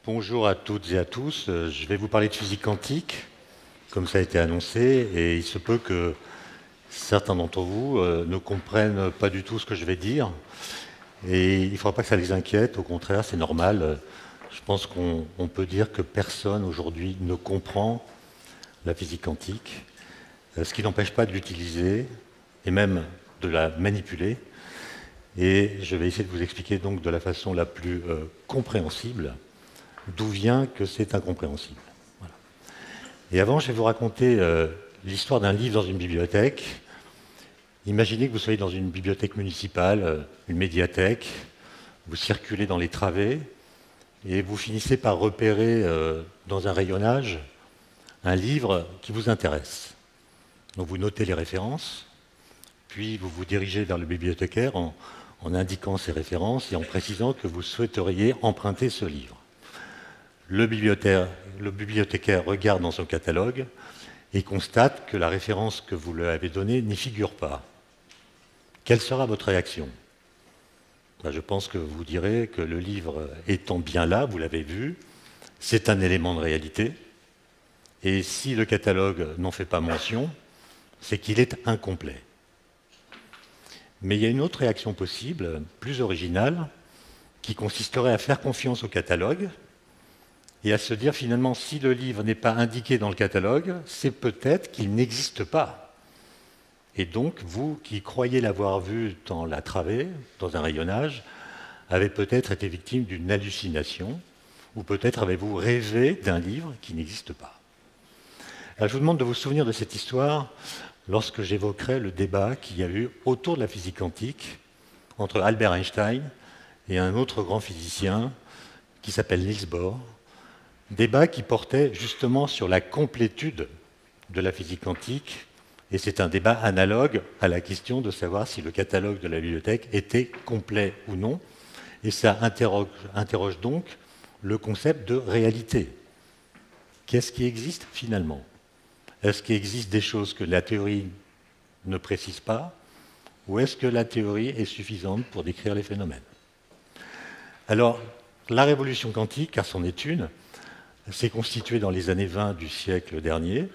Bonjour à toutes et à tous. Je vais vous parler de physique quantique, comme ça a été annoncé, et il se peut que certains d'entre vous ne comprennent pas du tout ce que je vais dire. Et il ne faudra pas que ça les inquiète, au contraire, c'est normal. Je pense qu'on peut dire que personne aujourd'hui ne comprend la physique quantique, ce qui n'empêche pas de l'utiliser et même de la manipuler. Et je vais essayer de vous expliquer donc de la façon la plus compréhensible d'où vient que c'est incompréhensible. Voilà. Et avant, je vais vous raconter l'histoire d'un livre dans une bibliothèque. Imaginez que vous soyez dans une bibliothèque municipale, une médiathèque, vous circulez dans les travées et vous finissez par repérer dans un rayonnage un livre qui vous intéresse. Donc vous notez les références, puis vous vous dirigez vers le bibliothécaire en indiquant ces références et en précisant que vous souhaiteriez emprunter ce livre. Le bibliothécaire regarde dans son catalogue et constate que la référence que vous lui avez donnée n'y figure pas. Quelle sera votre réaction? Je pense que vous direz que le livre étant bien là, vous l'avez vu, c'est un élément de réalité. Et si le catalogue n'en fait pas mention, c'est qu'il est incomplet. Mais il y a une autre réaction possible, plus originale, qui consisterait à faire confiance au catalogue et à se dire finalement, si le livre n'est pas indiqué dans le catalogue, c'est peut-être qu'il n'existe pas. Et donc, vous qui croyez l'avoir vu dans la travée, dans un rayonnage, avez peut-être été victime d'une hallucination, ou peut-être avez-vous rêvé d'un livre qui n'existe pas. Alors, je vous demande de vous souvenir de cette histoire lorsque j'évoquerai le débat qu'il y a eu autour de la physique quantique entre Albert Einstein et un autre grand physicien qui s'appelle Niels Bohr. Débat qui portait justement sur la complétude de la physique quantique, et c'est un débat analogue à la question de savoir si le catalogue de la bibliothèque était complet ou non, et ça interroge donc le concept de réalité. Qu'est-ce qui existe finalement? Est-ce qu'il existe des choses que la théorie ne précise pas, ou est-ce que la théorie est suffisante pour décrire les phénomènes? Alors, la révolution quantique, car c'en est une, s'est constituée dans les années 20 du siècle dernier,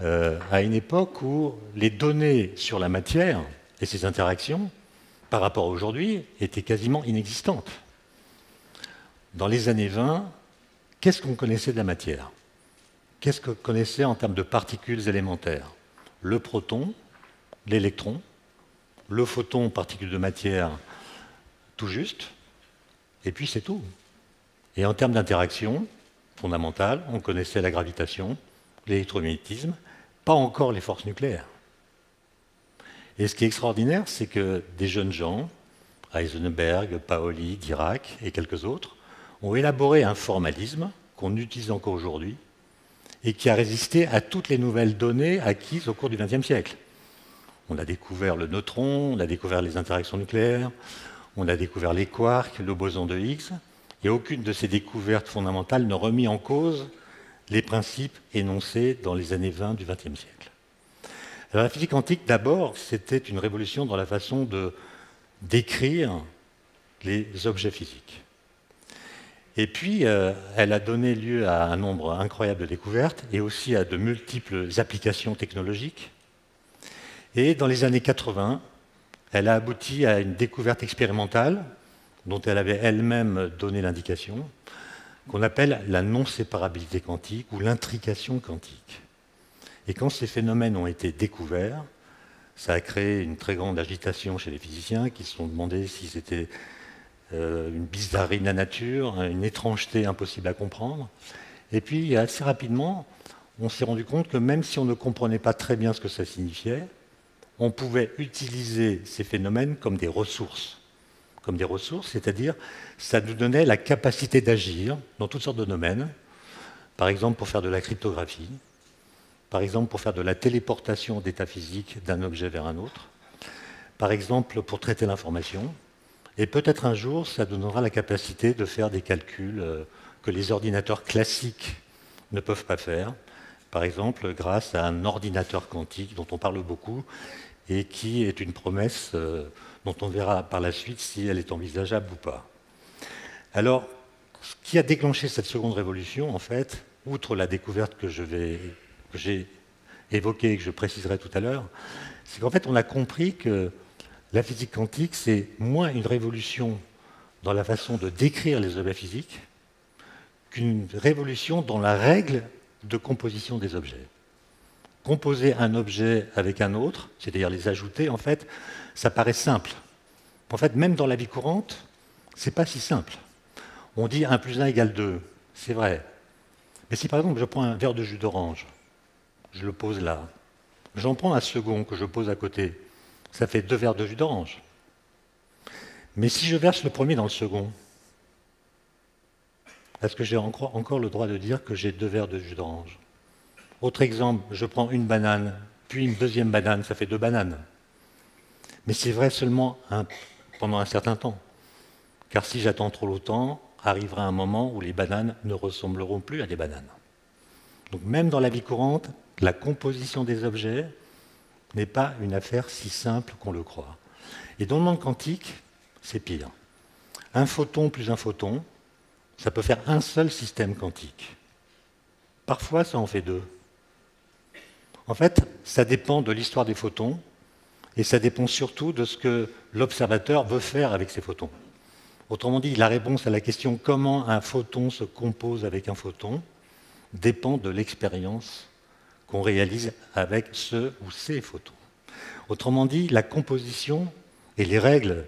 à une époque où les données sur la matière et ses interactions, par rapport à aujourd'hui, étaient quasiment inexistantes. Dans les années 20, qu'est-ce qu'on connaissait de la matière? Qu'est-ce qu'on connaissait en termes de particules élémentaires? Le proton, l'électron, le photon, particule de matière, tout juste, et puis c'est tout. Et en termes d'interaction fondamentale, on connaissait la gravitation, l'électromagnétisme, pas encore les forces nucléaires. Et ce qui est extraordinaire, c'est que des jeunes gens, Heisenberg, Pauli, Dirac et quelques autres, ont élaboré un formalisme qu'on utilise encore aujourd'hui et qui a résisté à toutes les nouvelles données acquises au cours du XXe siècle. On a découvert le neutron, on a découvert les interactions nucléaires, on a découvert les quarks, le boson de Higgs, et aucune de ces découvertes fondamentales ne remet en cause les principes énoncés dans les années 20 du XXe siècle. Alors la physique quantique, d'abord, c'était une révolution dans la façon de décrire les objets physiques. Et puis, elle a donné lieu à un nombre incroyable de découvertes et aussi à de multiples applications technologiques. Et dans les années 80, elle a abouti à une découverte expérimentale dont elle avait elle-même donné l'indication, qu'on appelle la non-séparabilité quantique ou l'intrication quantique. Et quand ces phénomènes ont été découverts, ça a créé une très grande agitation chez les physiciens qui se sont demandé si c'était une bizarrerie de la nature, une étrangeté impossible à comprendre. Et puis, assez rapidement, on s'est rendu compte que même si on ne comprenait pas très bien ce que ça signifiait, on pouvait utiliser ces phénomènes comme des ressources. Comme des ressources, c'est-à-dire ça nous donnait la capacité d'agir dans toutes sortes de domaines, par exemple pour faire de la cryptographie, par exemple pour faire de la téléportation d'état physique d'un objet vers un autre, par exemple pour traiter l'information, et peut-être un jour ça donnera la capacité de faire des calculs que les ordinateurs classiques ne peuvent pas faire, par exemple grâce à un ordinateur quantique dont on parle beaucoup et qui est une promesse dont on verra par la suite si elle est envisageable ou pas. Alors, ce qui a déclenché cette seconde révolution, en fait, outre la découverte que j'ai évoquée et que je préciserai tout à l'heure, c'est qu'en fait, on a compris que la physique quantique, c'est moins une révolution dans la façon de décrire les objets physiques qu'une révolution dans la règle de composition des objets. Composer un objet avec un autre, c'est-à-dire les ajouter, en fait, ça paraît simple. En fait, même dans la vie courante, c'est pas si simple. On dit 1 plus 1 égale 2, c'est vrai. Mais si par exemple je prends un verre de jus d'orange, je le pose là, j'en prends un second que je pose à côté, ça fait 2 verres de jus d'orange. Mais si je verse le premier dans le second, est-ce que j'ai encore le droit de dire que j'ai 2 verres de jus d'orange? Autre exemple, je prends une banane, puis une deuxième banane, ça fait 2 bananes. Mais c'est vrai seulement pendant un certain temps. Car si j'attends trop longtemps, arrivera un moment où les bananes ne ressembleront plus à des bananes. Donc même dans la vie courante, la composition des objets n'est pas une affaire si simple qu'on le croit. Et dans le monde quantique, c'est pire. Un photon plus un photon, ça peut faire un seul système quantique. Parfois, ça en fait 2. En fait, ça dépend de l'histoire des photons et ça dépend surtout de ce que l'observateur veut faire avec ces photons. Autrement dit, la réponse à la question comment un photon se compose avec un photon dépend de l'expérience qu'on réalise avec ce ou ces photons. Autrement dit, la composition et les règles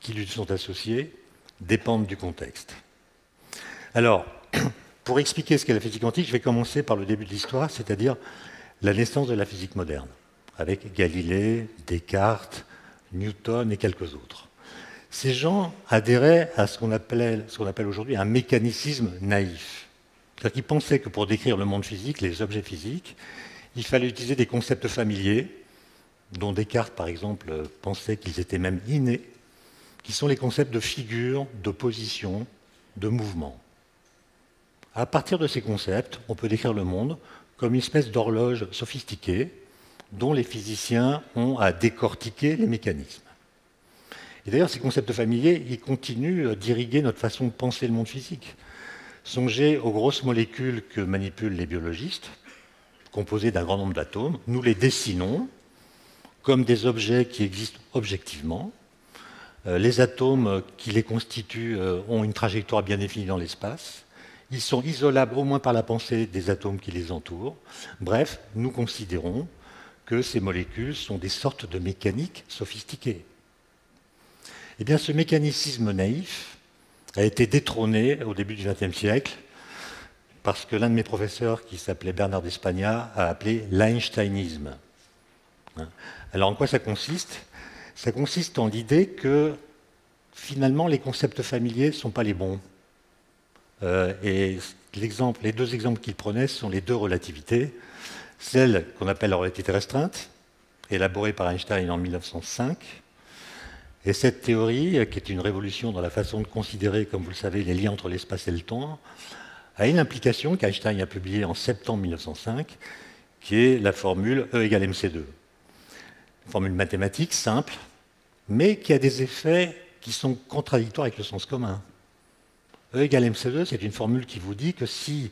qui lui sont associées dépendent du contexte. Alors, pour expliquer ce qu'est la physique quantique, je vais commencer par le début de l'histoire, c'est-à-dire la naissance de la physique moderne, avec Galilée, Descartes, Newton et quelques autres. Ces gens adhéraient à ce qu'on appelle aujourd'hui un mécanicisme naïf. C'est-à-dire qu'ils pensaient que pour décrire le monde physique, les objets physiques, il fallait utiliser des concepts familiers, dont Descartes, par exemple, pensait qu'ils étaient même innés, qui sont les concepts de figure, de position, de mouvement. À partir de ces concepts, on peut décrire le monde comme une espèce d'horloge sophistiquée dont les physiciens ont à décortiquer les mécanismes. Et d'ailleurs, ces concepts familiers, ils continuent d'irriguer notre façon de penser le monde physique. Songez aux grosses molécules que manipulent les biologistes, composées d'un grand nombre d'atomes. Nous les dessinons comme des objets qui existent objectivement. Les atomes qui les constituent ont une trajectoire bien définie dans l'espace. Ils sont isolables au moins par la pensée des atomes qui les entourent. Bref, nous considérons que ces molécules sont des sortes de mécaniques sophistiquées. Eh bien, ce mécanicisme naïf a été détrôné au début du XXe siècle parce que l'un de mes professeurs, qui s'appelait Bernard d'Espagna, a appelé l'einsteinisme. Alors, en quoi ça consiste? Ça consiste en l'idée que, finalement, les concepts familiers ne sont pas les bons. Et les 2 exemples qu'il prenait sont les 2 relativités. Celle qu'on appelle la relativité restreinte, élaborée par Einstein en 1905, et cette théorie, qui est une révolution dans la façon de considérer, comme vous le savez, les liens entre l'espace et le temps, a une implication qu'Einstein a publiée en septembre 1905, qui est la formule E égale mc2. Une formule mathématique simple, mais qui a des effets qui sont contradictoires avec le sens commun. E égale mc2, c'est une formule qui vous dit que si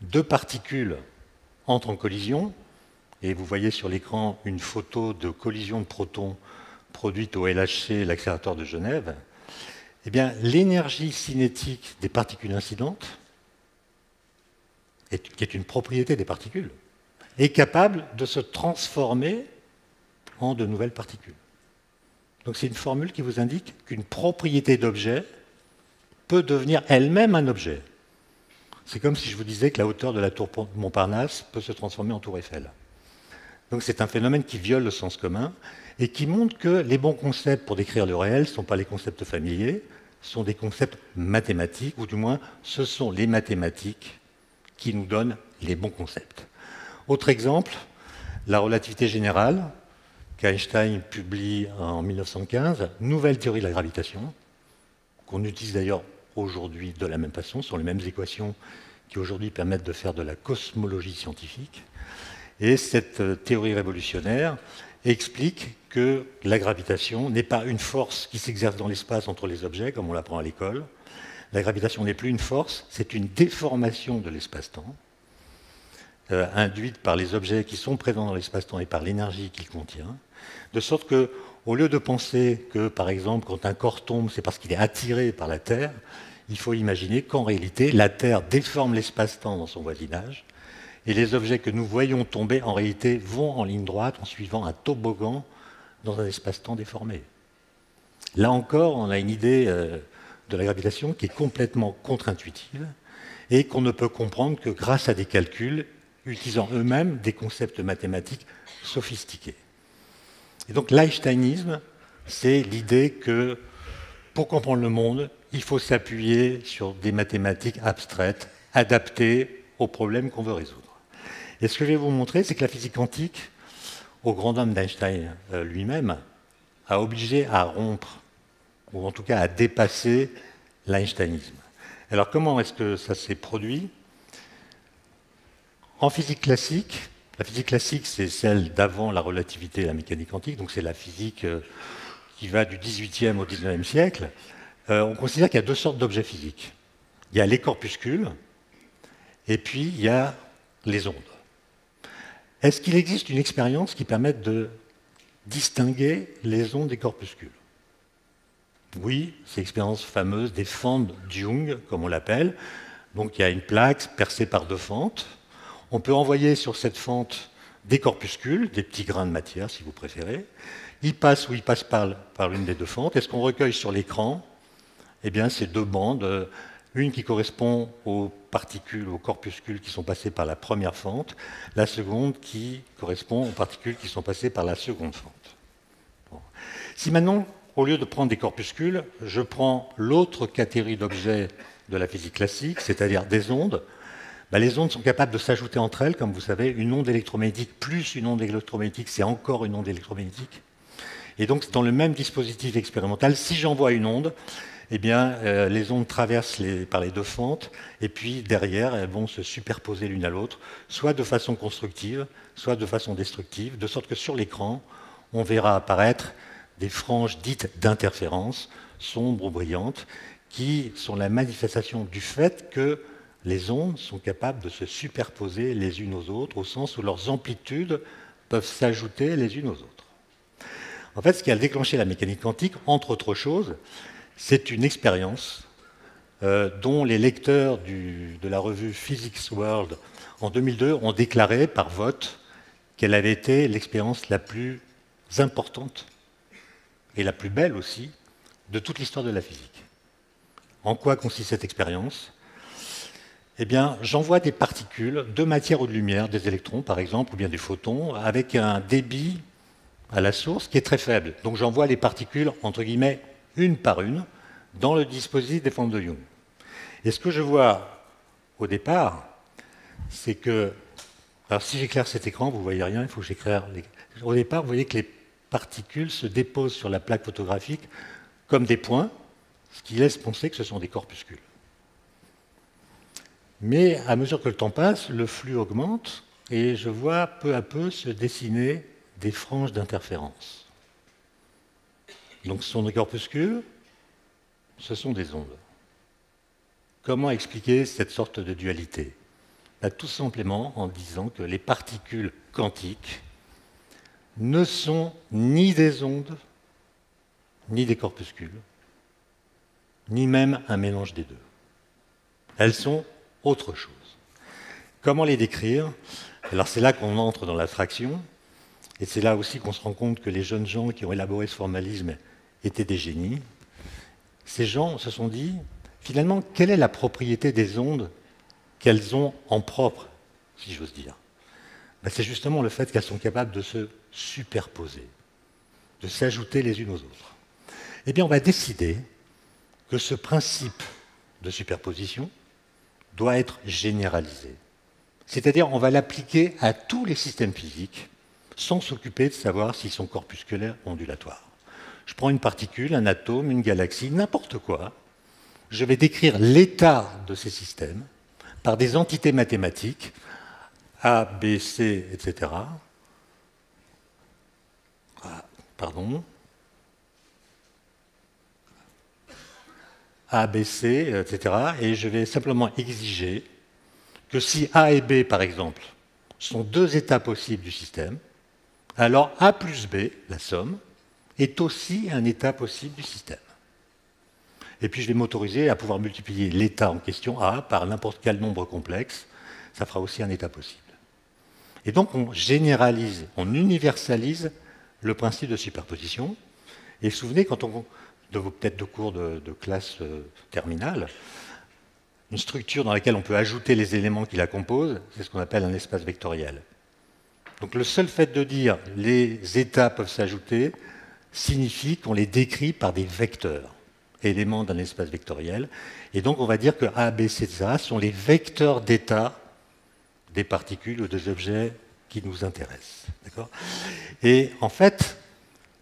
2 particules entrent en collision, et vous voyez sur l'écran une photo de collision de protons produite au LHC, l'accélérateur de Genève, eh bien, l'énergie cinétique des particules incidentes, qui est une propriété des particules, est capable de se transformer en de nouvelles particules. Donc c'est une formule qui vous indique qu'une propriété d'objet peut devenir elle-même un objet. C'est comme si je vous disais que la hauteur de la tour Montparnasse peut se transformer en tour Eiffel. Donc c'est un phénomène qui viole le sens commun et qui montre que les bons concepts pour décrire le réel ne sont pas les concepts familiers, sont des concepts mathématiques, ou du moins ce sont les mathématiques qui nous donnent les bons concepts. Autre exemple, la relativité générale, qu'Einstein publie en 1915, nouvelle théorie de la gravitation, qu'on utilise d'ailleurs aujourd'hui de la même façon, ce sont les mêmes équations qui aujourd'hui permettent de faire de la cosmologie scientifique. Et cette théorie révolutionnaire explique que la gravitation n'est pas une force qui s'exerce dans l'espace entre les objets, comme on l'apprend à l'école, La gravitation n'est plus une force, c'est une déformation de l'espace-temps, induite par les objets qui sont présents dans l'espace-temps et par l'énergie qu'il contient, de sorte que, au lieu de penser que, par exemple, quand un corps tombe, c'est parce qu'il est attiré par la Terre, il faut imaginer qu'en réalité, la Terre déforme l'espace-temps dans son voisinage, et les objets que nous voyons tomber, en réalité, vont en ligne droite en suivant un toboggan dans un espace-temps déformé. Là encore, on a une idée de la gravitation qui est complètement contre-intuitive et qu'on ne peut comprendre que grâce à des calculs utilisant eux-mêmes des concepts mathématiques sophistiqués. Et donc l'einsteinisme, c'est l'idée que pour comprendre le monde, il faut s'appuyer sur des mathématiques abstraites, adaptées aux problèmes qu'on veut résoudre. Et ce que je vais vous montrer, c'est que la physique quantique, au grand dam d'Einstein lui-même, a obligé à rompre, ou en tout cas à dépasser l'einsteinisme. Alors comment est-ce que ça s'est produit? En physique classique, la physique classique, c'est celle d'avant la relativité et la mécanique quantique, donc c'est la physique qui va du XVIIIe au XIXe siècle. On considère qu'il y a deux sortes d'objets physiques. Il y a les corpuscules, et puis il y a les ondes. Est-ce qu'il existe une expérience qui permette de distinguer les ondes des corpuscules? Oui, c'est l'expérience fameuse des fentes Young, comme on l'appelle. Donc il y a une plaque percée par deux fentes. On peut envoyer sur cette fente des corpuscules, des petits grains de matière si vous préférez. Ils passent ou ils passent par l'une des deux fentes. Et ce qu'on recueille sur l'écran, eh bien, c'est deux bandes. Une qui correspond aux particules, aux corpuscules qui sont passés par la première fente, la seconde qui correspond aux particules qui sont passées par la seconde fente. Bon. Si maintenant, au lieu de prendre des corpuscules, je prends l'autre catégorie d'objets de la physique classique, c'est-à-dire des ondes, les ondes sont capables de s'ajouter entre elles. Comme vous savez, une onde électromagnétique plus une onde électromagnétique, c'est encore une onde électromagnétique. Et donc, dans le même dispositif expérimental, si j'envoie une onde, eh bien, les ondes traversent par les deux fentes, et puis derrière, elles vont se superposer l'une à l'autre, soit de façon constructive, soit de façon destructive, de sorte que sur l'écran, on verra apparaître des franges dites d'interférence, sombres ou brillantes, qui sont la manifestation du fait que les ondes sont capables de se superposer les unes aux autres, au sens où leurs amplitudes peuvent s'ajouter les unes aux autres. En fait, ce qui a déclenché la mécanique quantique, entre autres choses, c'est une expérience dont les lecteurs de la revue Physics World en 2002 ont déclaré par vote qu'elle avait été l'expérience la plus importante et la plus belle aussi de toute l'histoire de la physique. En quoi consiste cette expérience? Eh bien, j'envoie des particules de matière ou de lumière, des électrons par exemple, ou bien des photons, avec un débit à la source qui est très faible. Donc j'envoie les particules, entre guillemets, une par une, dans le dispositif des fentes de Young. Et ce que je vois au départ, c'est que, alors si j'éclaire cet écran, vous ne voyez rien, il faut que j'éclaire. Au départ, vous voyez que les particules se déposent sur la plaque photographique comme des points, ce qui laisse penser que ce sont des corpuscules. Mais à mesure que le temps passe, le flux augmente et je vois peu à peu se dessiner des franges d'interférence. Donc ce sont des corpuscules, ce sont des ondes. Comment expliquer cette sorte de dualité? Tout simplement en disant que les particules quantiques ne sont ni des ondes, ni des corpuscules, ni même un mélange des deux. Elles sont autre chose. Comment les décrire? Alors c'est là qu'on entre dans l'abstraction, et c'est là aussi qu'on se rend compte que les jeunes gens qui ont élaboré ce formalisme étaient des génies. Ces gens se sont dit, finalement, quelle est la propriété des ondes qu'elles ont en propre, si j'ose dire? C'est justement le fait qu'elles sont capables de se superposer, de s'ajouter les unes aux autres. Eh bien, on va décider que ce principe de superposition doit être généralisé. C'est-à-dire, on va l'appliquer à tous les systèmes physiques, sans s'occuper de savoir s'ils sont corpusculaires ou ondulatoires. Je prends une particule, un atome, une galaxie, n'importe quoi. Je vais décrire l'état de ces systèmes par des entités mathématiques, A, B, C, etc. Ah, pardon. A, B, C, etc. Et je vais simplement exiger que si A et B, par exemple, sont deux états possibles du système, alors A plus B, la somme, est aussi un état possible du système. Et puis je vais m'autoriser à pouvoir multiplier l'état en question A par n'importe quel nombre complexe. Ça fera aussi un état possible. Et donc on généralise, on universalise le principe de superposition. Et vous vous souvenez, quand on, peut-être de cours de classe terminale, une structure dans laquelle on peut ajouter les éléments qui la composent, c'est ce qu'on appelle un espace vectoriel. Donc le seul fait de dire les états peuvent s'ajouter signifie qu'on les décrit par des vecteurs, éléments d'un espace vectoriel. Et donc on va dire que A, B, C, etc. sont les vecteurs d'état des particules ou des objets qui nous intéressent. Et en fait,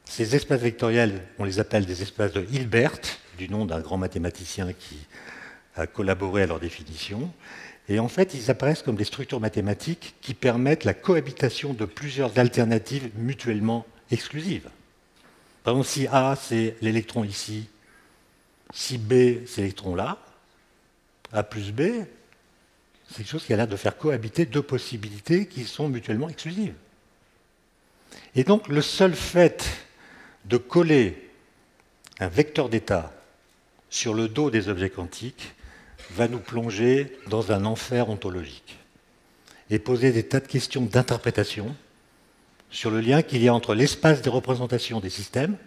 ces espaces vectoriels, on les appelle des espaces de Hilbert, du nom d'un grand mathématicien qui a collaboré à leur définition. Et en fait, ils apparaissent comme des structures mathématiques qui permettent la cohabitation de plusieurs alternatives mutuellement exclusives. Par exemple, si A, c'est l'électron ici, si B, c'est l'électron là, A plus B, c'est quelque chose qui a l'air de faire cohabiter deux possibilités qui sont mutuellement exclusives. Et donc, le seul fait de coller un vecteur d'état sur le dos des objets quantiques va nous plonger dans un enfer ontologique et poser des tas de questions d'interprétation sur le lien qu'il y a entre l'espace des représentations des systèmes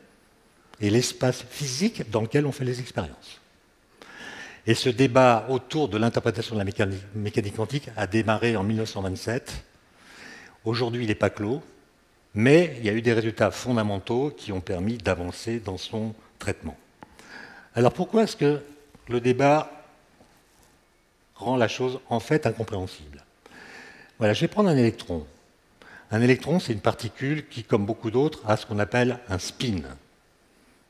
et l'espace physique dans lequel on fait les expériences. Et ce débat autour de l'interprétation de la mécanique quantique a démarré en 1927. Aujourd'hui, il n'est pas clos, mais il y a eu des résultats fondamentaux qui ont permis d'avancer dans son traitement. Alors pourquoi est-ce que le débat rend la chose en fait incompréhensible? Voilà, je vais prendre un électron. Un électron, c'est une particule qui, comme beaucoup d'autres, a ce qu'on appelle un spin.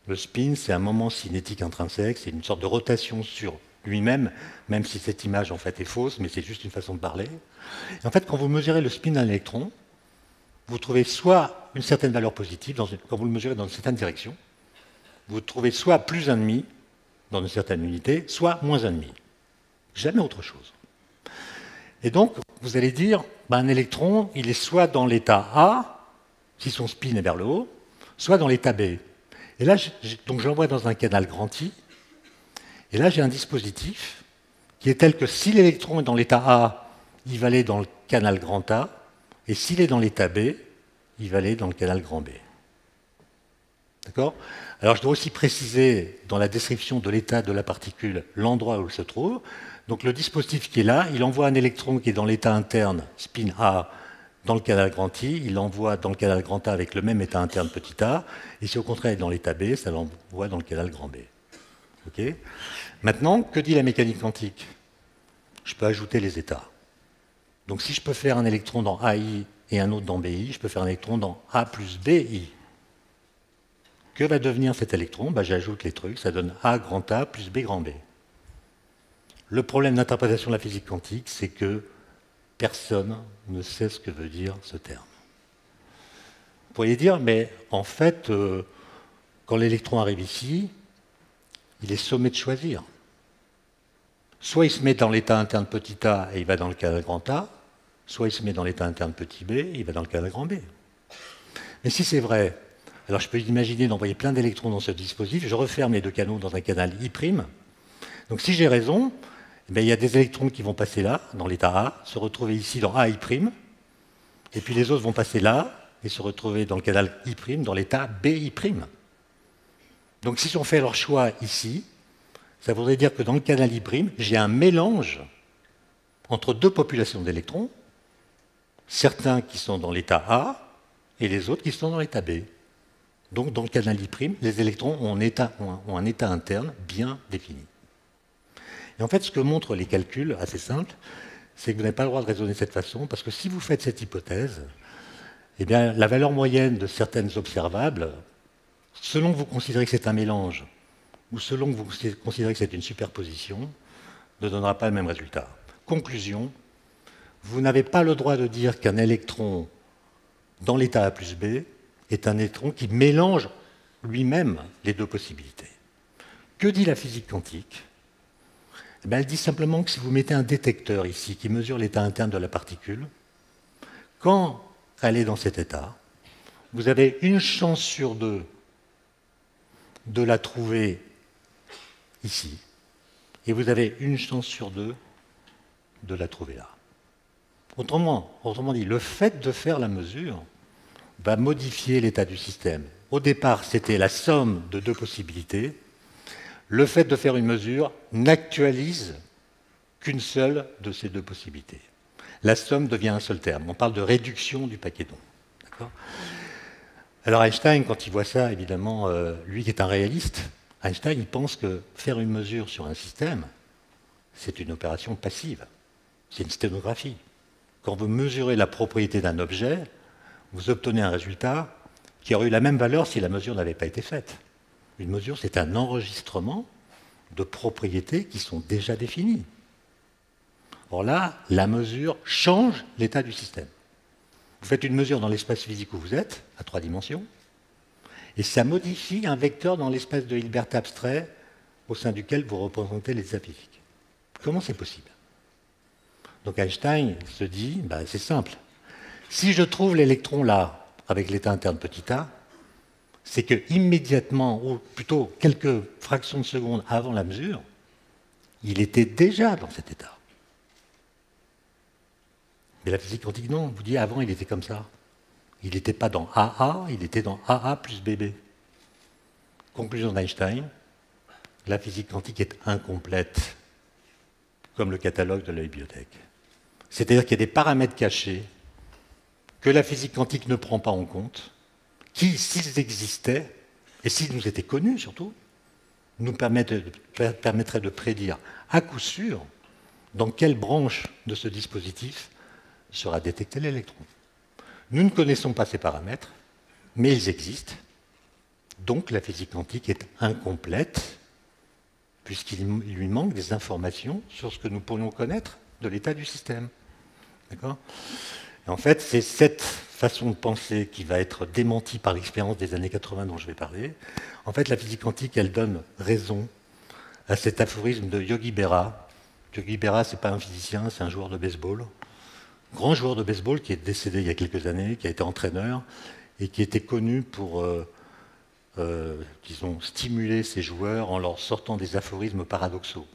Le spin, c'est un moment cinétique intrinsèque, c'est une sorte de rotation sur lui-même, même si cette image en fait est fausse, mais c'est juste une façon de parler. Et en fait, quand vous mesurez le spin d'un électron, vous trouvez soit une certaine valeur positive, quand vous le mesurez dans une certaine direction, vous trouvez soit plus 1,5 dans une certaine unité, soit moins 1,5. Jamais autre chose. Et donc, vous allez dire, un électron, il est soit dans l'état A, si son spin est vers le haut, soit dans l'état B. Et là, donc je l'envoie dans un canal grand I, et là j'ai un dispositif qui est tel que si l'électron est dans l'état A, il va aller dans le canal grand A, et s'il est dans l'état B, il va aller dans le canal grand B. D'accord? Alors je dois aussi préciser dans la description de l'état de la particule l'endroit où elle se trouve. Donc le dispositif qui est là, il envoie un électron qui est dans l'état interne, spin A, dans le canal grand I, il l'envoie dans le canal grand A avec le même état interne petit a, et si au contraire il est dans l'état B, ça l'envoie dans le canal grand B. Okay. Maintenant, que dit la mécanique quantique? Je peux ajouter les états. Donc si je peux faire un électron dans AI et un autre dans BI, je peux faire un électron dans A plus BI. Que va devenir cet électron? J'ajoute les trucs, ça donne A grand A plus B grand B. Le problème d'interprétation de la physique quantique, c'est que personne ne sait ce que veut dire ce terme. Vous pourriez dire, mais en fait, quand l'électron arrive ici, il est sommé de choisir. Soit il se met dans l'état interne petit a et il va dans le canal grand A, soit il se met dans l'état interne petit b et il va dans le canal grand B. Mais si c'est vrai, alors je peux imaginer d'envoyer plein d'électrons dans ce dispositif, je referme les deux canaux dans un canal I'. Donc si j'ai raison, il y a des électrons qui vont passer là, dans l'état A, se retrouver ici dans AI', et puis les autres vont passer là et se retrouver dans le canal I', dans l'état BI'. Donc si on fait leur choix ici, ça voudrait dire que dans le canal I', j'ai un mélange entre deux populations d'électrons, certains qui sont dans l'état A et les autres qui sont dans l'état B. Donc dans le canal I', les électrons ont un état interne bien défini. Et en fait, ce que montrent les calculs, assez simples, c'est que vous n'avez pas le droit de raisonner de cette façon, parce que si vous faites cette hypothèse, eh bien, la valeur moyenne de certaines observables, selon que vous considérez que c'est un mélange, ou selon que vous considérez que c'est une superposition, ne donnera pas le même résultat. Conclusion, vous n'avez pas le droit de dire qu'un électron dans l'état A plus B est un électron qui mélange lui-même les deux possibilités. Que dit la physique quantique? Eh bien, elle dit simplement que si vous mettez un détecteur ici qui mesure l'état interne de la particule, quand elle est dans cet état, vous avez une chance sur deux de la trouver ici, et vous avez une chance sur deux de la trouver là. Autrement dit, le fait de faire la mesure va modifier l'état du système. Au départ, c'était la somme de deux possibilités. Le fait de faire une mesure n'actualise qu'une seule de ces deux possibilités. La somme devient un seul terme. On parle de réduction du paquet d'ondes. Alors Einstein, quand il voit ça, évidemment, lui qui est un réaliste, Einstein, il pense que faire une mesure sur un système, c'est une opération passive. C'est une sténographie. Quand vous mesurez la propriété d'un objet, vous obtenez un résultat qui aurait eu la même valeur si la mesure n'avait pas été faite. Une mesure, c'est un enregistrement de propriétés qui sont déjà définies. Or là, la mesure change l'état du système. Vous faites une mesure dans l'espace physique où vous êtes, à 3 dimensions, et ça modifie un vecteur dans l'espace de Hilbert abstrait au sein duquel vous représentez l'état physique. Comment c'est possible? Donc Einstein se dit, c'est simple. Si je trouve l'électron là, avec l'état interne petit a, c'est que immédiatement, ou plutôt quelques fractions de secondes avant la mesure, il était déjà dans cet état. Mais la physique quantique, non, vous dit avant il était comme ça. Il n'était pas dans AA, il était dans AA plus BB. Conclusion d'Einstein, la physique quantique est incomplète, comme le catalogue de la bibliothèque. C'est-à-dire qu'il y a des paramètres cachés que la physique quantique ne prend pas en compte, qui, s'ils existaient, et s'ils nous étaient connus surtout, nous permettraient de prédire à coup sûr dans quelle branche de ce dispositif sera détecté l'électron. Nous ne connaissons pas ces paramètres, mais ils existent. Donc la physique quantique est incomplète, puisqu'il lui manque des informations sur ce que nous pourrions connaître de l'état du système. D'accord ? Et en fait, c'est cette façon de penser qui va être démentie par l'expérience des années 80 dont je vais parler. En fait, la physique quantique, elle donne raison à cet aphorisme de Yogi Berra. Yogi Berra, ce n'est pas un physicien, c'est un joueur de baseball. Grand joueur de baseball qui est décédé il y a quelques années, qui a été entraîneur et qui était connu pour, disons, stimuler ses joueurs en leur sortant des aphorismes paradoxaux.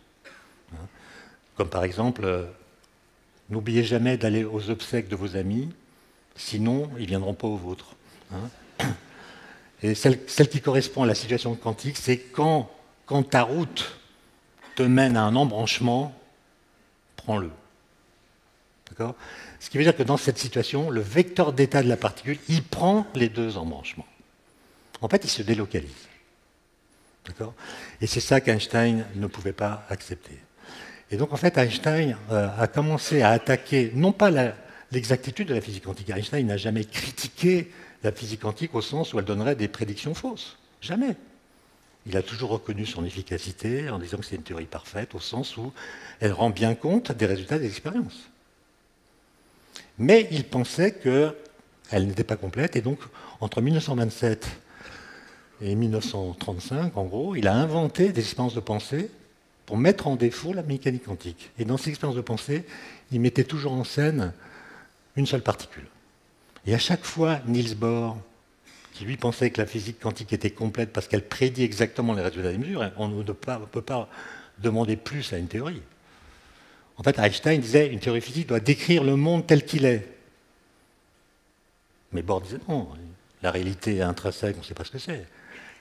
Comme par exemple, n'oubliez jamais d'aller aux obsèques de vos amis, sinon ils ne viendront pas aux vôtres. Et celle qui correspond à la situation quantique, c'est quand ta route te mène à un embranchement, prends-le. D'accord ? Ce qui veut dire que dans cette situation, le vecteur d'état de la particule, il prend les deux embranchements. En fait, il se délocalise. D'accord ? Et c'est ça qu'Einstein ne pouvait pas accepter. Et donc, en fait, Einstein a commencé à attaquer, non pas l'exactitude de la physique quantique. Einstein n'a jamais critiqué la physique quantique au sens où elle donnerait des prédictions fausses. Jamais. Il a toujours reconnu son efficacité en disant que c'est une théorie parfaite, au sens où elle rend bien compte des résultats des expériences. Mais il pensait qu'elle n'était pas complète, et donc, entre 1927 et 1935, en gros, il a inventé des expériences de pensée pour mettre en défaut la mécanique quantique. Et dans ces expériences de pensée, il mettait toujours en scène une seule particule. Et à chaque fois, Niels Bohr, qui lui pensait que la physique quantique était complète parce qu'elle prédit exactement les résultats des mesures, on ne peut pas demander plus à une théorie. En fait, Einstein disait une théorie physique doit décrire le monde tel qu'il est. Mais Bohr disait non, la réalité est intrinsèque, on ne sait pas ce que c'est.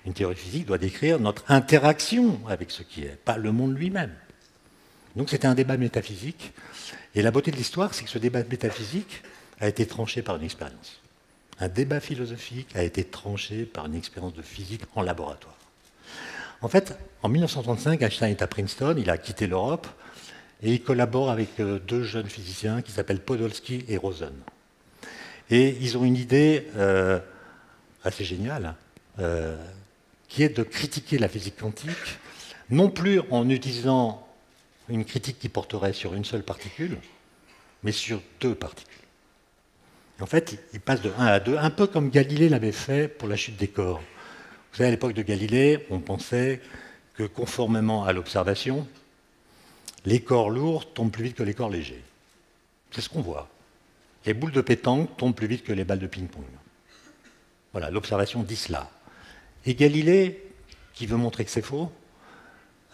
Une théorie physique doit décrire notre interaction avec ce qui est, pas le monde lui-même. Donc c'était un débat métaphysique. Et la beauté de l'histoire, c'est que ce débat métaphysique a été tranché par une expérience. Un débat philosophique a été tranché par une expérience de physique en laboratoire. En fait, en 1935, Einstein est à Princeton, il a quitté l'Europe, et il collabore avec deux jeunes physiciens qui s'appellent Podolsky et Rosen. Et ils ont une idée assez géniale, qui est de critiquer la physique quantique, non plus en utilisant une critique qui porterait sur une seule particule, mais sur deux particules. Et en fait, ils passent de 1 à 2, un peu comme Galilée l'avait fait pour la chute des corps. Vous savez, à l'époque de Galilée, on pensait que conformément à l'observation, les corps lourds tombent plus vite que les corps légers. C'est ce qu'on voit. Les boules de pétanque tombent plus vite que les balles de ping-pong. Voilà, l'observation dit cela. Et Galilée, qui veut montrer que c'est faux,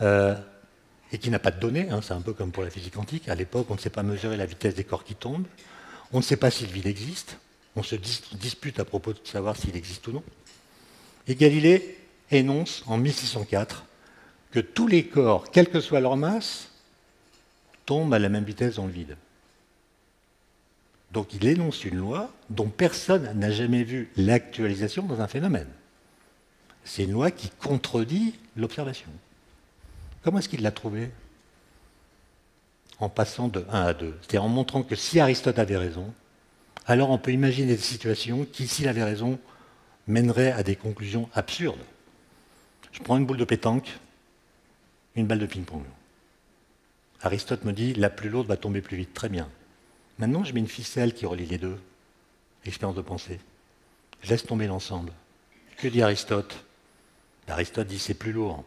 et qui n'a pas de données, hein, c'est un peu comme pour la physique quantique, à l'époque on ne sait pas mesurer la vitesse des corps qui tombent, on ne sait pas si le vide existe, on se dispute à propos de savoir s'il existe ou non. Et Galilée énonce en 1604 que tous les corps, quelle que soit leur masse, tombent à la même vitesse dans le vide. Donc il énonce une loi dont personne n'a jamais vu l'actualisation dans un phénomène. C'est une loi qui contredit l'observation. Comment est-ce qu'il l'a trouvée? En passant de 1 à 2. C'est-à-dire en montrant que si Aristote avait raison, alors on peut imaginer des situations qui, s'il avait raison, mèneraient à des conclusions absurdes. Je prends une boule de pétanque, une balle de ping-pong. Aristote me dit, la plus lourde va tomber plus vite. Très bien. Maintenant, je mets une ficelle qui relie les deux. Expérience de pensée. Je laisse tomber l'ensemble. Que dit Aristote? Aristote dit, c'est plus lourd.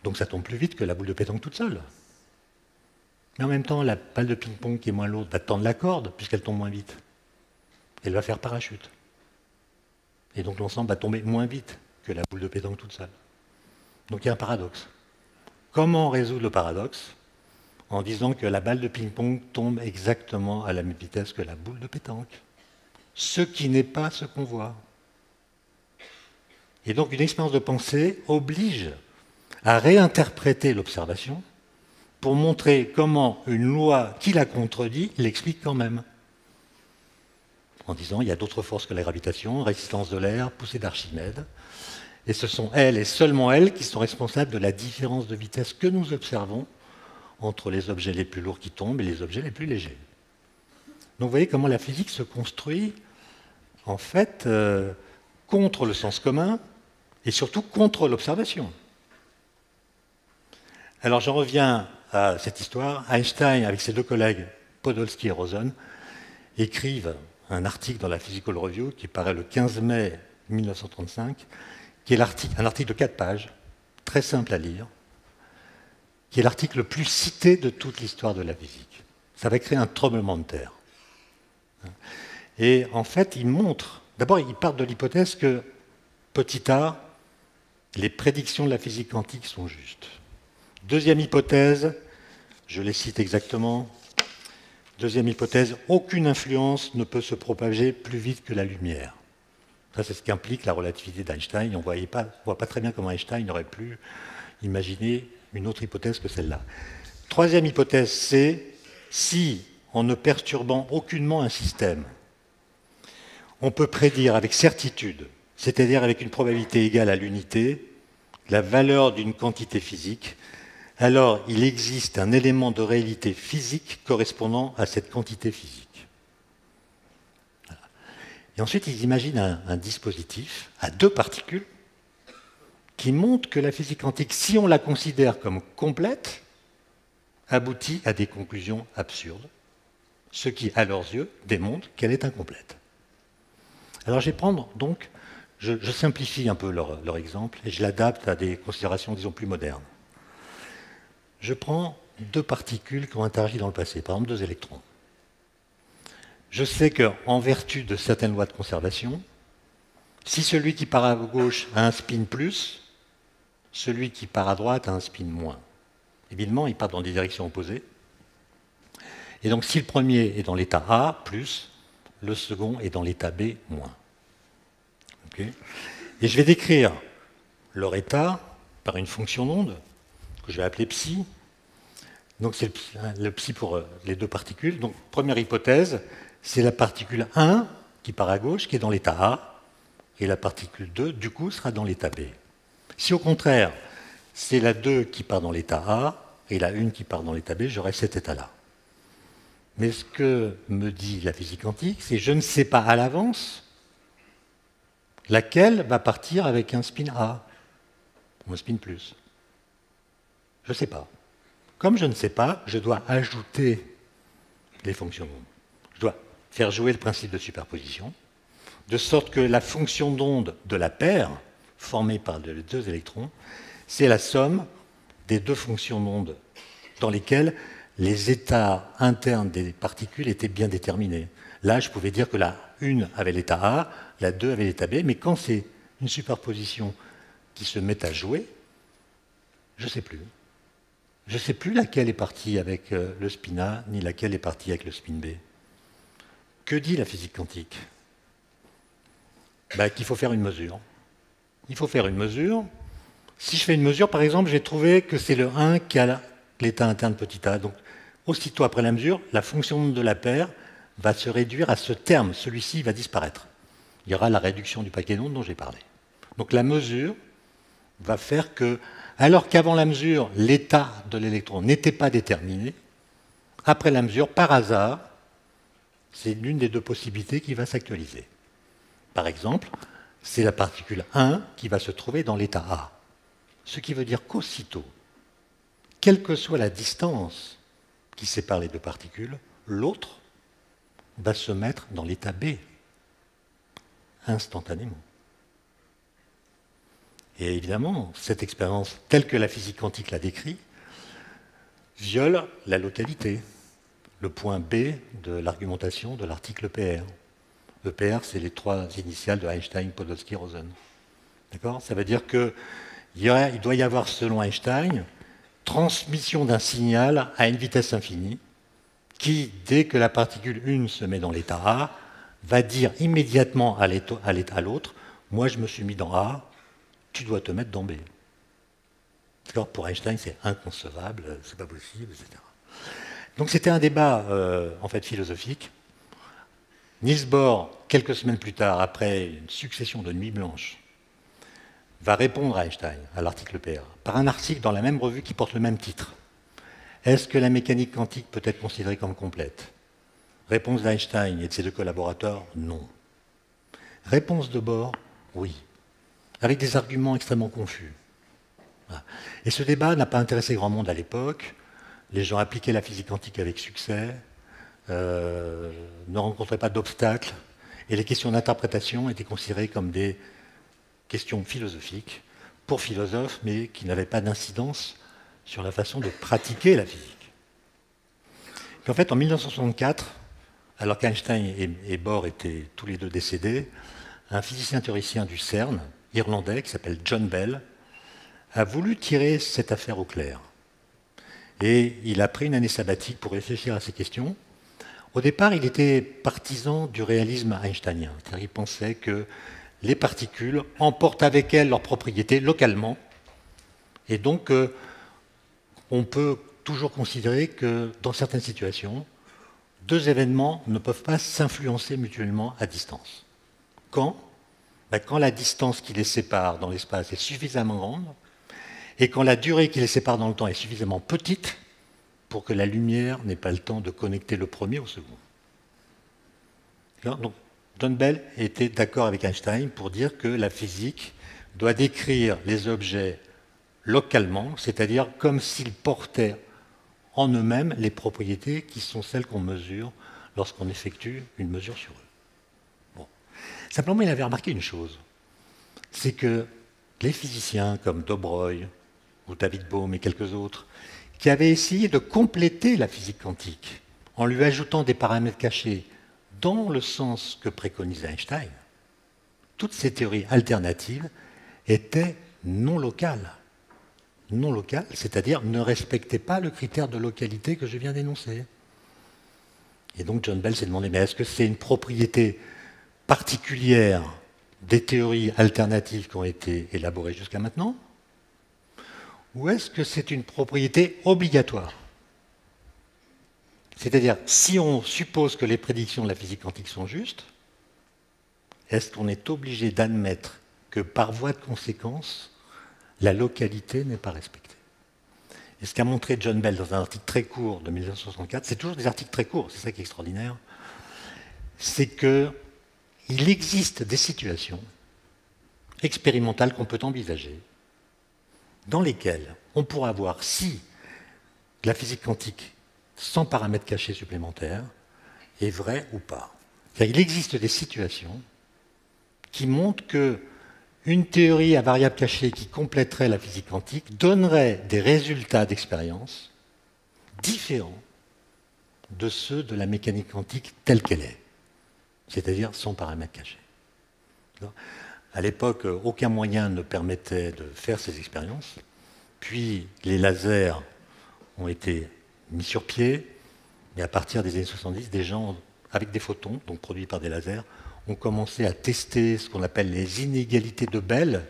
Donc ça tombe plus vite que la boule de pétanque toute seule. Mais en même temps, la balle de ping-pong qui est moins lourde va tendre la corde, puisqu'elle tombe moins vite. Elle va faire parachute. Et donc l'ensemble va tomber moins vite que la boule de pétanque toute seule. Donc il y a un paradoxe. Comment résoudre le paradoxe? En disant que la balle de ping-pong tombe exactement à la même vitesse que la boule de pétanque. Ce qui n'est pas ce qu'on voit. Et donc une expérience de pensée oblige à réinterpréter l'observation pour montrer comment une loi qui la contredit l'explique quand même. En disant, il y a d'autres forces que la gravitation, résistance de l'air, poussée d'Archimède, et ce sont elles et seulement elles qui sont responsables de la différence de vitesse que nous observons entre les objets les plus lourds qui tombent et les objets les plus légers. Donc vous voyez comment la physique se construit, en fait, contre le sens commun et surtout contre l'observation. Alors j'en reviens à cette histoire. Einstein, avec ses deux collègues, Podolsky et Rosen, écrivent un article dans la Physical Review qui paraît le 15 mai 1935, qui est un article de 4 pages, très simple à lire, qui est l'article le plus cité de toute l'histoire de la physique. Ça va créer un tremblement de terre. Et en fait, il montre, d'abord il part de l'hypothèse que, petit a, les prédictions de la physique quantique sont justes. Deuxième hypothèse, je les cite exactement, deuxième hypothèse, aucune influence ne peut se propager plus vite que la lumière. Ça, c'est ce qu'implique la relativité d'Einstein. On ne voit pas très bien comment Einstein aurait pu imaginer une autre hypothèse que celle-là. Troisième hypothèse, c'est si, en ne perturbant aucunement un système, on peut prédire avec certitude, c'est-à-dire avec une probabilité égale à l'unité, la valeur d'une quantité physique, alors il existe un élément de réalité physique correspondant à cette quantité physique. Voilà. Et ensuite, ils imaginent un dispositif à deux particules qui montre que la physique quantique, si on la considère comme complète, aboutit à des conclusions absurdes, ce qui, à leurs yeux, démontre qu'elle est incomplète. Alors je vais prendre donc, je simplifie un peu leur exemple et je l'adapte à des considérations, disons, plus modernes. Je prends deux particules qui ont interagi dans le passé, par exemple deux électrons. Je sais qu'en vertu de certaines lois de conservation, si celui qui part à gauche a un spin plus, celui qui part à droite a un spin moins. Évidemment, ils partent dans des directions opposées. Et donc, si le premier est dans l'état A, plus, le second est dans l'état B, moins. Okay. Et je vais décrire leur état par une fonction d'onde, que je vais appeler psi. Donc, c'est le psi pour les deux particules. Donc, première hypothèse, c'est la particule 1 qui part à gauche, qui est dans l'état A, et la particule 2, du coup, sera dans l'état B. Si au contraire, c'est la 2 qui part dans l'état A et la 1 qui part dans l'état B, j'aurai cet état-là. Mais ce que me dit la physique quantique, c'est que je ne sais pas à l'avance laquelle va partir avec un spin A ou un spin plus. Je ne sais pas. Comme je ne sais pas, je dois ajouter les fonctions d'onde. Je dois faire jouer le principe de superposition, de sorte que la fonction d'onde de la paire formée par les deux électrons, c'est la somme des deux fonctions d'onde dans lesquels les états internes des particules étaient bien déterminés. Là, je pouvais dire que la 1 avait l'état A, la 2 avait l'état B, mais quand c'est une superposition qui se met à jouer, je ne sais plus. Je ne sais plus laquelle est partie avec le spin A, ni laquelle est partie avec le spin B. Que dit la physique quantique? Qu'il faut faire une mesure. Il faut faire une mesure. Si je fais une mesure, par exemple, j'ai trouvé que c'est le 1 qui a l'état interne petit a. Donc, aussitôt après la mesure, la fonction de la paire va se réduire à ce terme. Celui-ci va disparaître. Il y aura la réduction du paquet d'ondes dont j'ai parlé. Donc la mesure va faire que, alors qu'avant la mesure, l'état de l'électron n'était pas déterminé, après la mesure, par hasard, c'est l'une des deux possibilités qui va s'actualiser. Par exemple, c'est la particule 1 qui va se trouver dans l'état A. Ce qui veut dire qu'aussitôt, quelle que soit la distance qui sépare les deux particules, l'autre va se mettre dans l'état B, instantanément. Et évidemment, cette expérience, telle que la physique quantique l'a décrit, viole la localité, le point B de l'argumentation de l'article EPR. EPR, c'est les 3 initiales de Einstein, Podolsky, Rosen. D'accord? Ça veut dire qu'il doit y avoir, selon Einstein, transmission d'un signal à une vitesse infinie, qui, dès que la particule 1 se met dans l'état A, va dire immédiatement à l'autre, moi je me suis mis dans A, tu dois te mettre dans B. D'accord? Pour Einstein, c'est inconcevable, c'est pas possible, etc. Donc c'était un débat en fait philosophique. Niels Bohr, quelques semaines plus tard, après une succession de nuits blanches, va répondre à Einstein, à l'article PR, par un article dans la même revue qui porte le même titre. Est-ce que la mécanique quantique peut être considérée comme complète? Réponse d'Einstein et de ses deux collaborateurs, non. Réponse de Bohr, oui, avec des arguments extrêmement confus. Voilà. Et ce débat n'a pas intéressé grand monde à l'époque. Les gens appliquaient la physique quantique avec succès, ne rencontraient pas d'obstacles, et les questions d'interprétation étaient considérées comme des questions philosophiques, pour philosophes, mais qui n'avaient pas d'incidence sur la façon de pratiquer la physique. Puis en fait, en 1964, alors qu'Einstein et Bohr étaient tous les deux décédés, un physicien théoricien du CERN, irlandais, qui s'appelle John Bell, a voulu tirer cette affaire au clair. Et il a pris une année sabbatique pour réfléchir à ces questions. Au départ, il était partisan du réalisme einsteinien, c'est-à-dire il pensait que les particules emportent avec elles leurs propriétés localement, et donc on peut toujours considérer que dans certaines situations, deux événements ne peuvent pas s'influencer mutuellement à distance. Quand? Quand la distance qui les sépare dans l'espace est suffisamment grande, et quand la durée qui les sépare dans le temps est suffisamment petite pour que la lumière n'ait pas le temps de connecter le premier au second. Donc, John Bell était d'accord avec Einstein pour dire que la physique doit décrire les objets localement, c'est-à-dire comme s'ils portaient en eux-mêmes les propriétés qui sont celles qu'on mesure lorsqu'on effectue une mesure sur eux. Bon. Simplement, il avait remarqué une chose, c'est que les physiciens comme Dobroj ou David Bohm et quelques autres, qui avaient essayé de compléter la physique quantique en lui ajoutant des paramètres cachés dans le sens que préconisait Einstein, toutes ces théories alternatives étaient non locales. Non locales, c'est-à-dire ne respectaient pas le critère de localité que je viens d'énoncer. Et donc John Bell s'est demandé, mais est-ce que c'est une propriété particulière des théories alternatives qui ont été élaborées jusqu'à maintenant? Ou est-ce que c'est une propriété obligatoire? C'est-à-dire, si on suppose que les prédictions de la physique quantique sont justes, est-ce qu'on est obligé d'admettre que par voie de conséquence, la localité n'est pas respectée? Et ce qu'a montré John Bell dans un article très court de 1964, c'est toujours des articles très courts, c'est ça qui est extraordinaire, c'est qu'il existe des situations expérimentales qu'on peut envisager, dans lesquelles on pourra voir si la physique quantique, sans paramètres cachés supplémentaires, est vraie ou pas. Il existe des situations qui montrent qu'une théorie à variable cachée qui compléterait la physique quantique donnerait des résultats d'expérience différents de ceux de la mécanique quantique telle qu'elle est, c'est-à-dire sans paramètres cachés. À l'époque, aucun moyen ne permettait de faire ces expériences. Puis les lasers ont été mis sur pied, et à partir des années 70, des gens avec des photons, donc produits par des lasers, ont commencé à tester ce qu'on appelle les inégalités de Bell,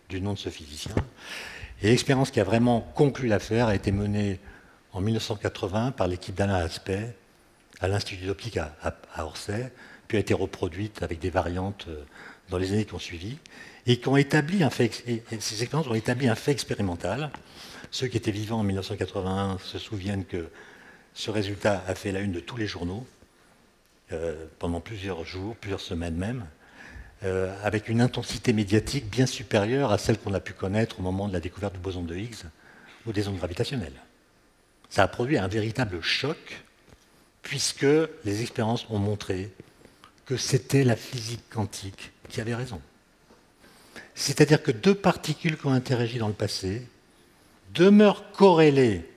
du nom de ce physicien. Et l'expérience qui a vraiment conclu l'affaire a été menée en 1980 par l'équipe d'Alain Aspect à l'Institut d'optique à Orsay, puis a été reproduite avec des variantes dans les années qui ont suivi, et qui ont établi un fait, et ces expériences ont établi un fait expérimental. Ceux qui étaient vivants en 1981 se souviennent que ce résultat a fait la une de tous les journaux pendant plusieurs jours, plusieurs semaines même, avec une intensité médiatique bien supérieure à celle qu'on a pu connaître au moment de la découverte du boson de Higgs ou des ondes gravitationnelles. Ça a produit un véritable choc, puisque les expériences ont montré que c'était la physique quantique qui avait raison. C'est-à-dire que deux particules qui ont interagi dans le passé demeurent corrélées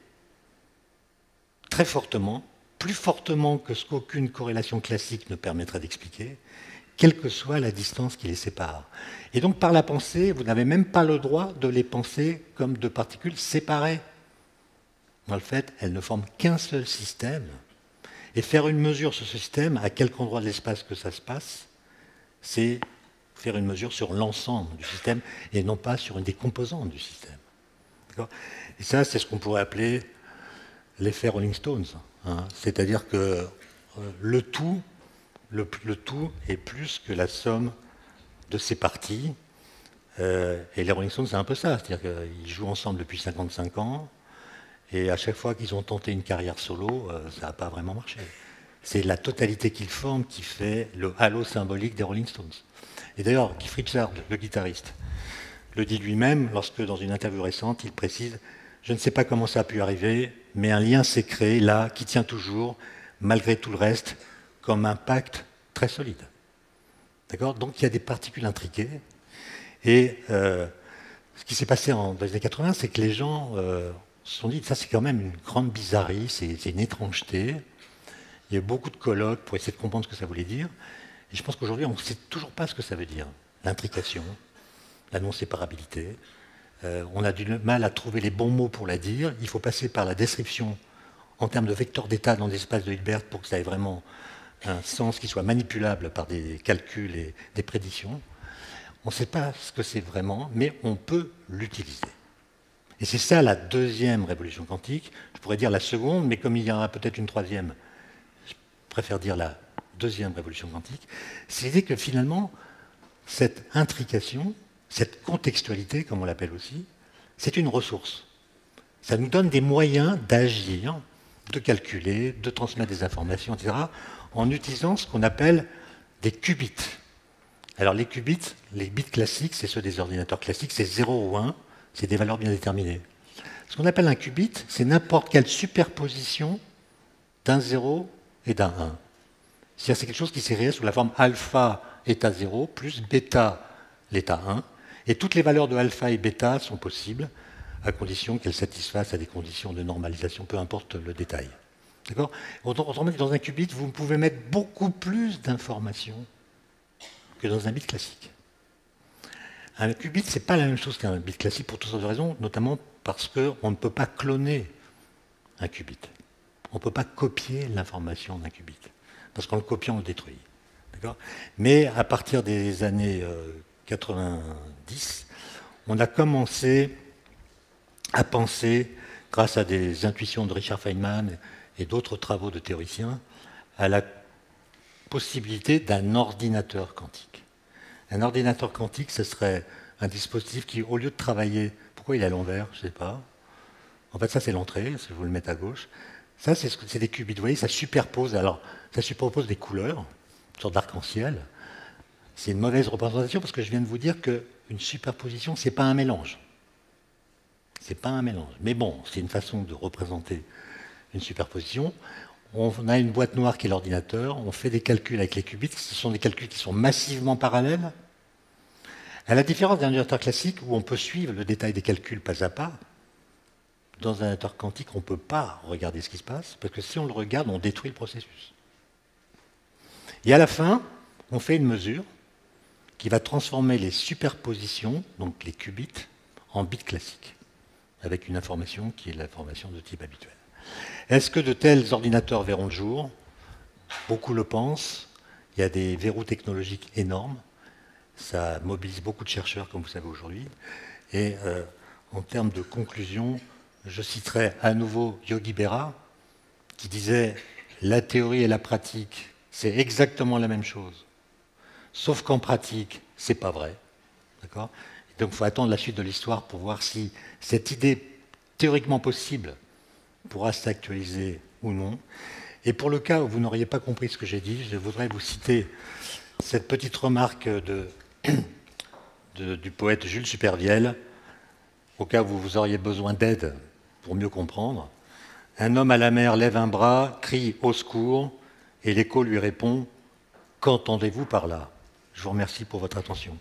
très fortement, plus fortement que ce qu'aucune corrélation classique ne permettrait d'expliquer, quelle que soit la distance qui les sépare. Et donc par la pensée, vous n'avez même pas le droit de les penser comme deux particules séparées. Dans le fait, elles ne forment qu'un seul système. Et faire une mesure sur ce système, à quelque endroit de l'espace que ça se passe, c'est faire une mesure sur l'ensemble du système et non pas sur une des composantes du système. Et ça, c'est ce qu'on pourrait appeler l'effet Rolling Stones. Hein. C'est-à-dire que le tout est plus que la somme de ses parties. Et les Rolling Stones, c'est un peu ça. C'est-à-dire qu'ils jouent ensemble depuis 55 ans. Et à chaque fois qu'ils ont tenté une carrière solo, ça n'a pas vraiment marché. C'est la totalité qu'ils forment qui fait le halo symbolique des Rolling Stones. Et d'ailleurs, Keith Richards, le guitariste, le dit lui-même lorsque, dans une interview récente, il précise « Je ne sais pas comment ça a pu arriver, mais un lien s'est créé là, qui tient toujours, malgré tout le reste, comme un pacte très solide. » D'accord ? Donc il y a des particules intriquées. Et ce qui s'est passé dans les années 80, c'est que les gens se sont dit, ça c'est quand même une grande bizarrerie, c'est une étrangeté. Il y a eu beaucoup de colloques pour essayer de comprendre ce que ça voulait dire. Et je pense qu'aujourd'hui, on ne sait toujours pas ce que ça veut dire. L'intrication, la non-séparabilité. On a du mal à trouver les bons mots pour la dire. Il faut passer par la description en termes de vecteurs d'état dans l'espace de Hilbert pour que ça ait vraiment un sens qui soit manipulable par des calculs et des prédictions. On ne sait pas ce que c'est vraiment, mais on peut l'utiliser. Et c'est ça la deuxième révolution quantique. Je pourrais dire la seconde, mais comme il y en a peut-être une troisième, je préfère dire la deuxième révolution quantique. C'est l'idée que finalement, cette intrication, cette contextualité, comme on l'appelle aussi, c'est une ressource. Ça nous donne des moyens d'agir, de calculer, de transmettre des informations, etc., en utilisant ce qu'on appelle des qubits. Alors les qubits, les bits classiques, c'est ceux des ordinateurs classiques, c'est 0 ou 1, c'est des valeurs bien déterminées. Ce qu'on appelle un qubit, c'est n'importe quelle superposition d'un 0 et d'un 1. C'est-à-dire c'est quelque chose qui s'est réel sous la forme alpha état 0 plus bêta l'état 1. Et toutes les valeurs de alpha et bêta sont possibles à condition qu'elles satisfassent à des conditions de normalisation, peu importe le détail. D'accord ? Autrement dit, dans un qubit, vous pouvez mettre beaucoup plus d'informations que dans un bit classique. Un qubit, ce n'est pas la même chose qu'un bit classique pour toutes sortes de raisons, notamment parce qu'on ne peut pas cloner un qubit. On ne peut pas copier l'information d'un qubit, parce qu'en le copiant, on le détruit. Mais à partir des années 90, on a commencé à penser, grâce à des intuitions de Richard Feynman et d'autres travaux de théoriciens, à la possibilité d'un ordinateur quantique. Un ordinateur quantique, ce serait un dispositif qui, au lieu de travailler... Pourquoi il est à l'envers? Je ne sais pas. En fait, ça, c'est l'entrée, si je vous le mets à gauche. Ça, c'est des qubits. Vous voyez, ça superpose. Alors, ça superpose des couleurs, une sorte d'arc-en-ciel. C'est une mauvaise représentation parce que je viens de vous dire qu'une superposition, ce n'est pas un mélange. C'est pas un mélange. Mais bon, c'est une façon de représenter une superposition. On a une boîte noire qui est l'ordinateur, on fait des calculs avec les qubits, ce sont des calculs qui sont massivement parallèles. À la différence d'un ordinateur classique où on peut suivre le détail des calculs pas à pas, dans un ordinateur quantique, on ne peut pas regarder ce qui se passe, parce que si on le regarde, on détruit le processus. Et à la fin, on fait une mesure qui va transformer les superpositions, donc les qubits, en bits classiques, avec une information qui est l'information de type habituel. Est-ce que de tels ordinateurs verront le jour? Beaucoup le pensent. Il y a des verrous technologiques énormes. Ça mobilise beaucoup de chercheurs, comme vous savez aujourd'hui. Et en termes de conclusion, je citerai à nouveau Yogi Berra, qui disait « La théorie et la pratique, c'est exactement la même chose. Sauf qu'en pratique, c'est pas vrai. » D'accord ? Donc il faut attendre la suite de l'histoire pour voir si cette idée théoriquement possible pourra s'actualiser ou non. Et pour le cas où vous n'auriez pas compris ce que j'ai dit, je voudrais vous citer cette petite remarque du poète Jules Supervielle, au cas où vous auriez besoin d'aide pour mieux comprendre. Un homme à la mer lève un bras, crie « Au secours !» et l'écho lui répond « Qu'entendez-vous par là ?» Je vous remercie pour votre attention.